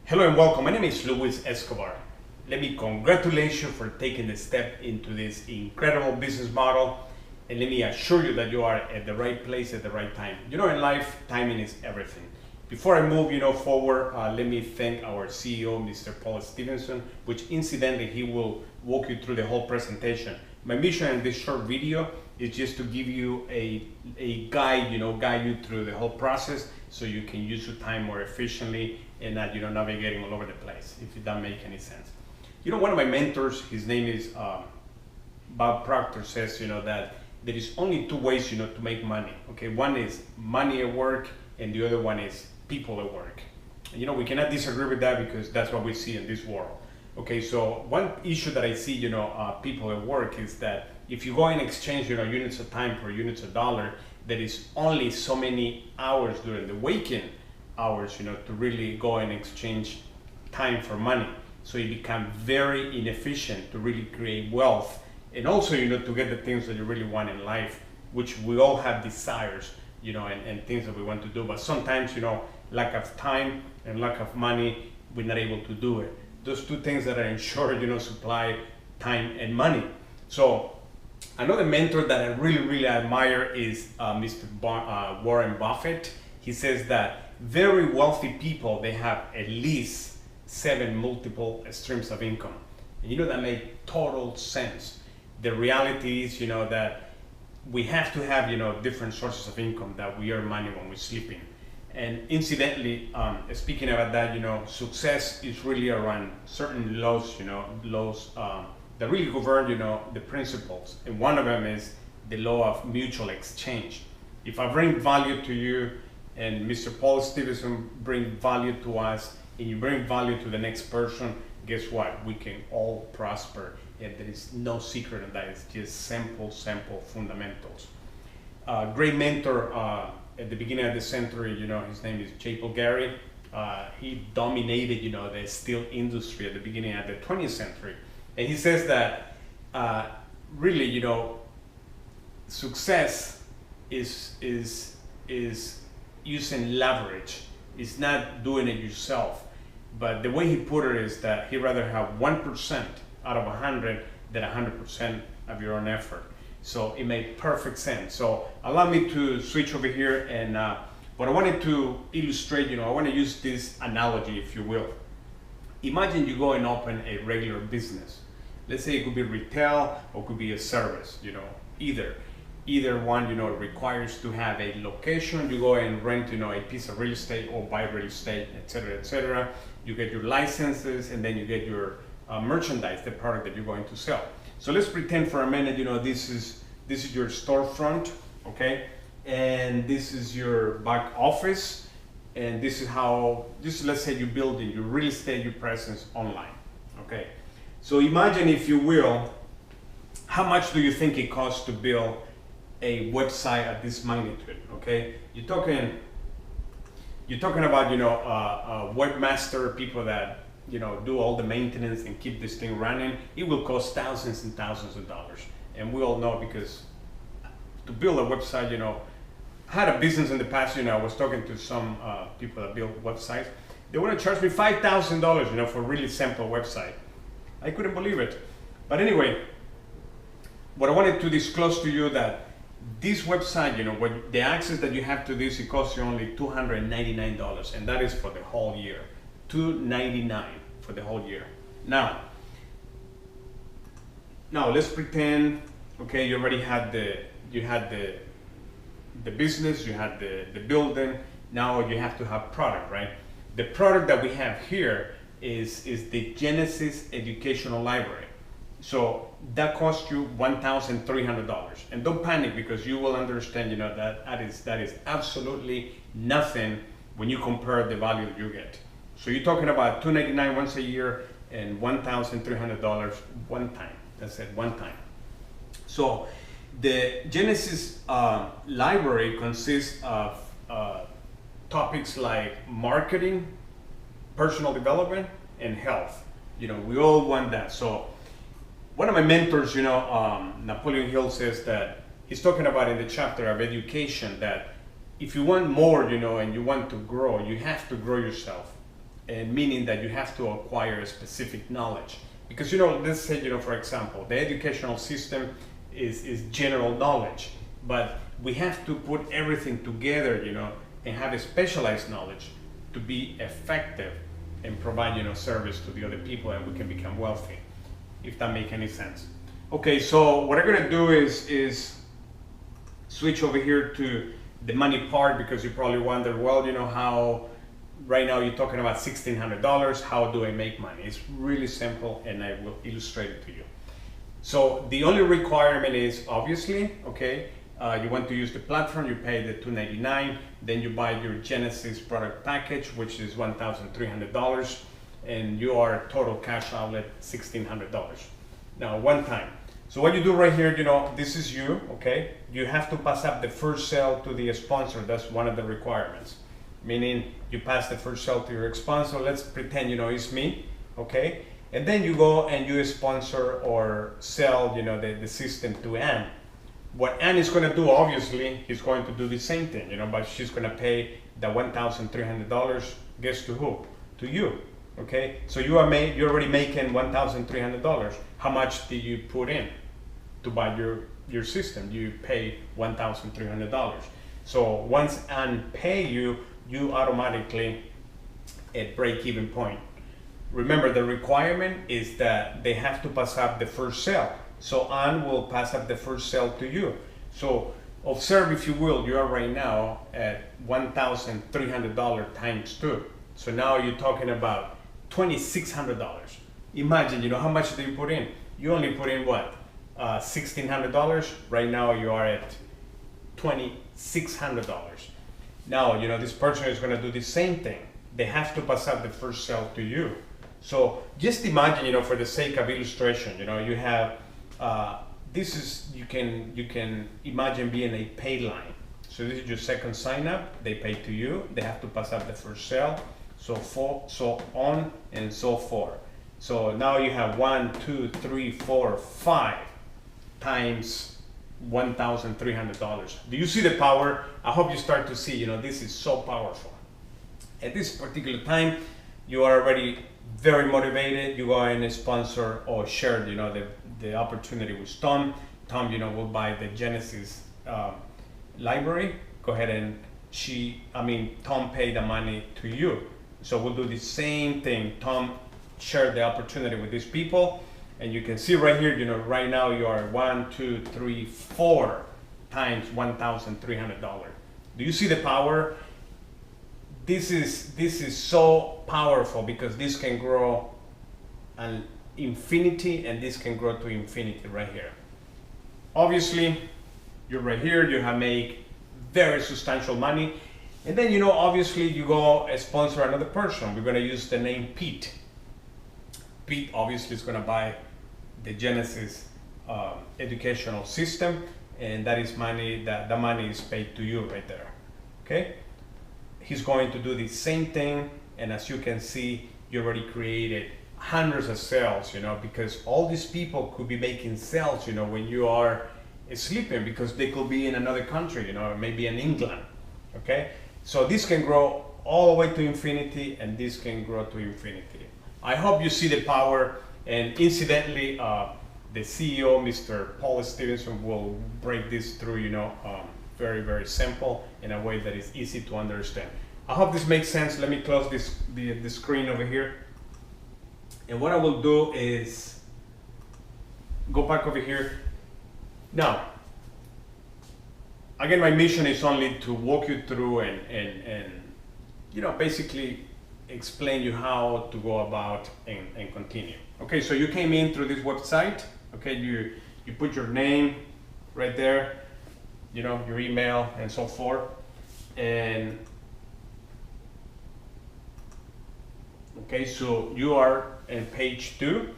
Hello and welcome. My name is Luis Escobar. Let me congratulate you for taking the step into this incredible business model, and let me assure you that you are at the right place at the right time. In life, timing is everything. Before I move, forward, let me thank our CEO, Mr. Paul Stevenson, which incidentally he will walk you through the whole presentation. My mission in this short video is just to give you a guide, guide you through the whole process so you can use your time more efficiently and not, navigating all over the place, if that makes any sense. One of my mentors, his name is Bob Proctor, says, that there is only two ways, to make money. Okay, one is money at work, and the other one is people at work. And, we cannot disagree with that because that's what we see in this world. Okay, so one issue that I see, people at work is that if you go and exchange, units of time for units of dollar, there is only so many hours during the waking hours, to really go and exchange time for money. So you become very inefficient to really create wealth, and also, to get the things that you really want in life, which we all have desires, and things that we want to do. But sometimes, lack of time and lack of money, we're not able to do it. Those two things that are in short, supply, time and money. So another mentor that I really admire is Mr. Warren Buffett. He says that very wealthy people, they have at least 7 multiple streams of income. And that makes total sense. The reality is, that we have to have, different sources of income that we earn money when we're sleeping. And incidentally, speaking about that, success is really around certain laws, laws that really govern, the principles. And one of them is the law of mutual exchange. If I bring value to you and Mr. Paul Stevenson bring value to us, and you bring value to the next person, guess what? We can all prosper. And there is no secret in that. It's just simple fundamentals. Great mentor at the beginning of the century, his name is Chico Gary. He dominated, the steel industry at the beginning of the 20th century. And he says that really, success is using leverage. It's not doing it yourself. But the way he put it is that he'd rather have 1% out of 100 than 100% of your own effort. So it made perfect sense. So allow me to switch over here, and what I wanted to illustrate, I want to use this analogy, if you will. Imagine you go and open a regular business. Let's say it could be retail or could be a service, either one, requires to have a location. You go and rent, a piece of real estate or buy real estate, etc., etc. You get your licenses, and then you get your merchandise, the product that you're going to sell. So let's pretend for a minute, this is your storefront, okay? And this is your back office, and this is let's say you're building your real estate, your presence online, okay? So imagine, if you will, how much do you think it costs to build a website at this magnitude, okay? You're talking about, webmaster, people that, do all the maintenance and keep this thing running. It will cost thousands and thousands of dollars. And we all know, because to build a website, I had a business in the past, I was talking to some people that build websites. They want to charge me $5,000, for a really simple website. I couldn't believe it. But anyway, what I wanted to disclose to you that this website, what the access that you have to this, it costs you only $299, and that is for the whole year. $299 for the whole year. Now let's pretend, okay, you already had the business, you had the building. Now you have to have product, right? The product that we have here is the Genesis Educational Library. So that costs you $1,300. And don't panic, because you will understand, that is absolutely nothing when you compare the value that you get. So you're talking about $299 once a year and $1,300 one time. That's it, one time. So the Genesis library consists of topics like marketing, personal development, and health. We all want that. So one of my mentors, Napoleon Hill, says that he's talking about in the chapter of education that if you want more, and you want to grow, you have to grow yourself. meaning that you have to acquire a specific knowledge. Because, you know, let's say, you know, for example, the educational system is general knowledge, but we have to put everything together, you know, and have a specialized knowledge to be effective and provide, you know, service to the other people, and we can become wealthy, if that makes any sense. Okay, so what I'm gonna do is switch over here to the money part, because you probably wonder, well, you know, how right now you're talking about $1,600, how do I make money? It's really simple, and I will illustrate it to you. So the only requirement is, obviously, okay, you want to use the platform, you pay the $299, then you buy your Genesis product package, which is $1,300, and you are total cash outlet $1,600. Now, one time. So what you do right here, you know, this is you, okay? You have to pass up the first sale to the sponsor. That's one of the requirements. Meaning you pass the first sale to your sponsor. Let's pretend, you know, it's me, okay? And then you go and you sponsor or sell, you know, the system to Anne. What Anne is going to do, obviously, is going to do the same thing, you know, but she's going to pay the $1,300. Guess to who? To you, okay? So you're already making $1,300. How much did you put in to buy your system? You pay $1,300. So once Anne pay you, you automatically at break-even point. Remember, the requirement is that they have to pass up the first sale. So Anne will pass up the first sale to you. So observe, if you will, you are right now at $1,300 times 2. So now you're talking about $2,600. Imagine, you know, how much do you put in? You only put in what? $1,600. Right now you are at $2,600. Now, you know, this person is going to do the same thing. They have to pass up the first sale to you. So just imagine, you know, for the sake of illustration, you know, you have this is, you can imagine being a pay line. So this is your second sign up. They pay to you. They have to pass up the first sale. So on and so forth. So now you have 1, 2, 3, 4, 5 times $1,300. Do you see the power? I hope you start to see, you know, this is so powerful. At this particular time, you are already very motivated. You go and sponsor or share, you know, the opportunity with Tom. Tom, you know, will buy the Genesis library. Go ahead and Tom pay the money to you. So we'll do the same thing. Tom share the opportunity with these people. And you can see right here, you know, right now you are 1, 2, 3, 4 times $1,300. Do you see the power? This is so powerful, because this can grow an infinity, and this can grow to infinity right here. Obviously, you're right here, you have made very substantial money. And then, you know, obviously you go sponsor another person. We're going to use the name Pete. Pete obviously is going to buy the Genesis educational system, and that is money, that the money is paid to you right there, okay? He's going to do the same thing, and as you can see, you already created hundreds of sales, you know, because all these people could be making sales, you know, when you are sleeping, because they could be in another country, you know, maybe in England, okay? So this can grow all the way to infinity, and this can grow to infinity. I hope you see the power, and incidentally, the CEO, Mr. Paul Stevenson, will break this through, you know, very, very simple in a way that is easy to understand. I hope this makes sense. Let me close the screen over here. And what I will do is go back over here. Now, again, my mission is only to walk you through and you know, basically explain you how to go about and continue. Okay, so you came in through this website. Okay, you put your name right there, you know, your email and so forth. And okay, so you are in page 2.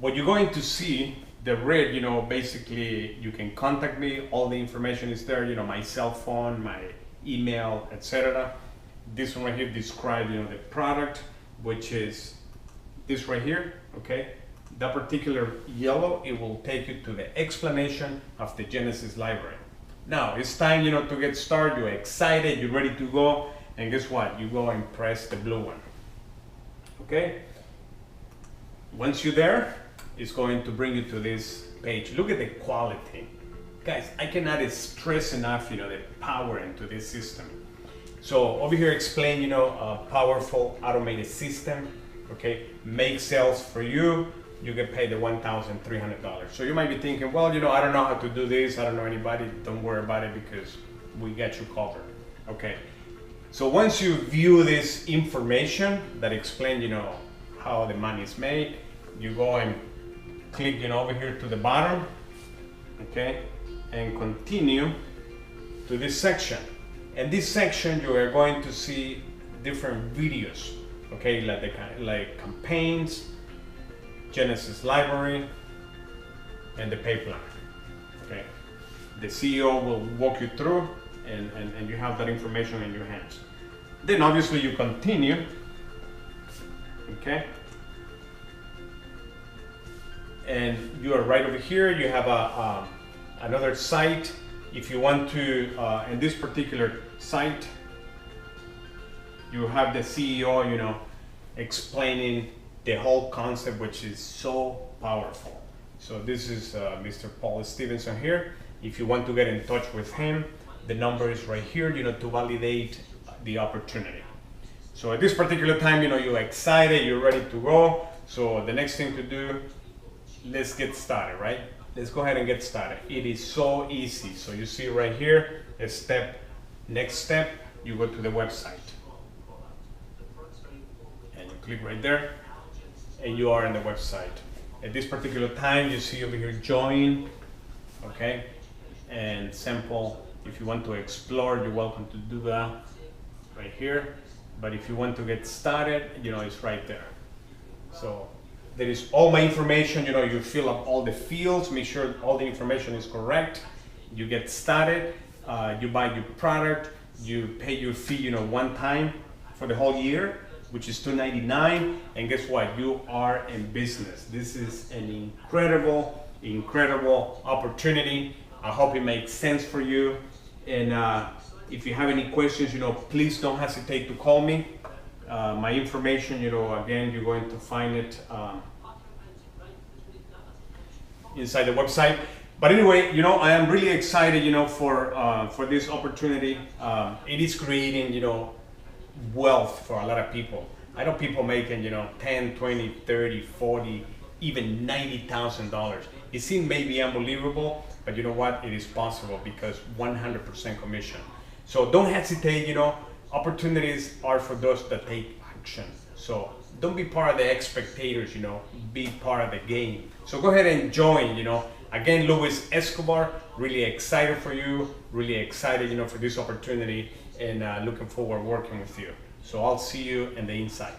What you're going to see, the red, you know, basically you can contact me. All the information is there, you know, my cell phone, my email, etc. This one right here describes, you know, the product, which is this right here, okay? That particular yellow, it will take you to the explanation of the Genesis library. Now, it's time, you know, to get started. You're excited, you're ready to go, and guess what? You go and press the blue one. Okay. Once you're there, it's going to bring you to this page. Look at the quality. Guys, I cannot stress enough, the power into this system. So over here explain, a powerful automated system, okay? Make sales for you. You get paid the $1,300. So you might be thinking, well, I don't know how to do this. I don't know anybody. Don't worry about it because we got you covered, okay? So once you view this information that explains, how the money is made, you go and click, over here to the bottom, okay? And continue to this section. In this section, you are going to see different videos, okay? Like campaigns, Genesis library, and the pay plan, okay? The CEO will walk you through and you have that information in your hands. Then obviously you continue, okay? And you are right over here. You have another site. If you want to, in this particular site, you have the CEO, explaining the whole concept, which is so powerful. So this is Mr. Paul Stevenson here. If you want to get in touch with him, the number is right here, to validate the opportunity. So at this particular time, you're excited, you're ready to go. So the next thing to do, let's get started, right? Let's go ahead and get started. It is so easy. So you see right here, next step, you go to the website. And you click right there, and you are in the website. At this particular time, you see over here, join, okay? And sample, if you want to explore, you're welcome to do that right here. But if you want to get started, it's right there. So there is all my information, you fill up all the fields, make sure all the information is correct. You get started, you buy your product, you pay your fee, one time for the whole year, which is $299. And guess what? You are in business. This is an incredible opportunity. I hope it makes sense for you. And if you have any questions, please don't hesitate to call me. My information, again, you're going to find it inside the website. But anyway, I am really excited, for this opportunity. It is creating, wealth for a lot of people. I know people making, 10, 20, 30, 40, even $90,000. It seems maybe unbelievable, but you know what? It is possible because 100% commission. So don't hesitate, opportunities are for those that take action. So don't be part of the spectators, be part of the game. So go ahead and join, Again, Luis Escobar, really excited for you, really excited, for this opportunity, and looking forward working with you. So I'll see you in the inside.